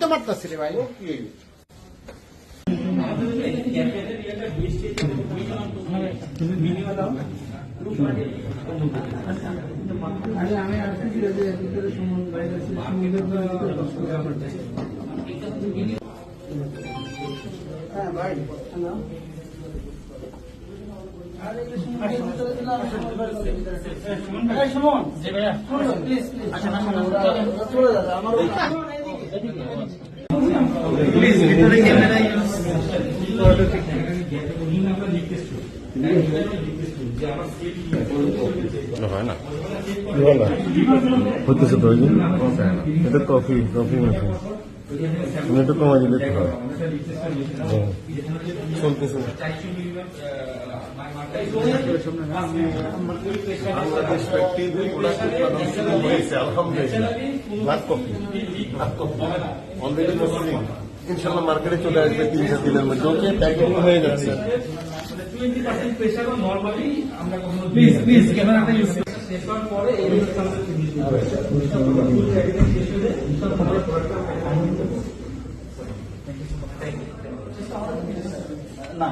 তো মারতেছি রে ভাই। আমি আসছি হ্যাঁ ভাই হয় না হতেছে তো এটা কফি মেশিন তুমি একটু কমাই দিলে তো হয় চলতেছে ইনশাল্লাহ মার্কেটে চলে আসবে 3-4 দিনের মধ্যে ওকে প্যাকেটিং হয়ে যাচ্ছে। 20% প্রেসারও নরমালি আমরা কখনো প্লিজ ক্যামেরাটা ইউজ শেষ হওয়ার পরে এই না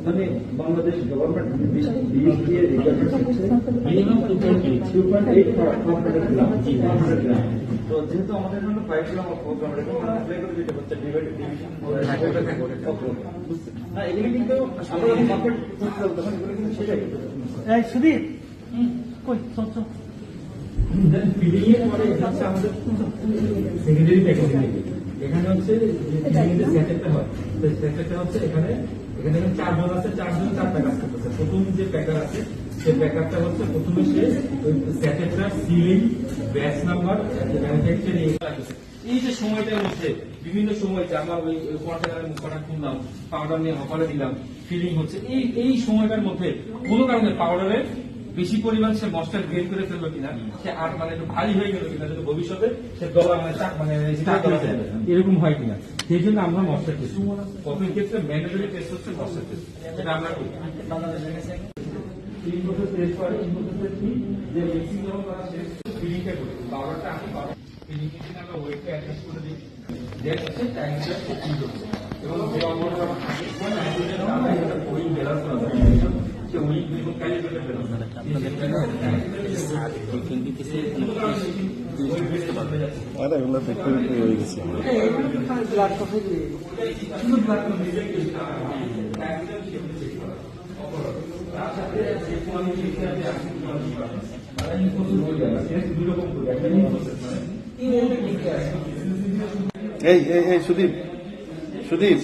মানে বাংলাদেশ গভর্নমেন্ট দিয়ে মিনিমাম 2.8 গ্রাম। তো যেহেতু আমাদের জন্য 5 গ্রাম প্রোগ্রাম যেটা হচ্ছে ডিভিশন না এগুলো কিন্তু আমরা মার্কেট তখন এগুলো কিন্তু সেটাই সুদীপ কই চল ফিলিং এর পরে এটা হচ্ছে আমাদের সেকেন্ডারি প্যাকেজিং। এখানে হচ্ছে সেটআপটা হয়, সেটআপটা হচ্ছে এখানে 4 জন আছে, 4 জন 4টা কাজ করতেছে। প্রথম যে প্যাকার আছে সেই প্যাকারটা হচ্ছে প্রথমে সে ওই সেটআপটার সিলিং, ব্যাচ নাম্বার, ম্যানুফ্যাকচারিং এই যে সময়টার মধ্যে বিভিন্ন সময় যে আমার ওই কন্টেনারের মুখটা খুললাম, পাউডার নিয়ে হকারে দিলাম, ফিলিং হচ্ছে এই সময়টার মধ্যে কোনো কারণে পাউডারের বেশি পরিমাণ সে মশলা গ্রেন করে ফেললো কিনা, সে আর মানে একটু ভারী হয়ে গেল কিনা, যদি ভবিষ্যতে সে গলা মানে এরকম হয় কিনা, সেই জন্য আমরা মশলা টেস্ট কফির ক্ষেত্রে ম্যান্ডেটরি টেস্ট হচ্ছে মশলা টেস্ট। এটা আমরা করি ফিলিংটা করি, পাউডারটা আমি ফিলিং আমরা ওয়েটটা অ্যাডজাস্ট করে দিই, দেন হচ্ছে টাইমটা চেঞ্জ হচ্ছে এবং ব্যালেন্স করা যায়। এগুলো দেখতে হয়ে গেছে। এই সুদীপ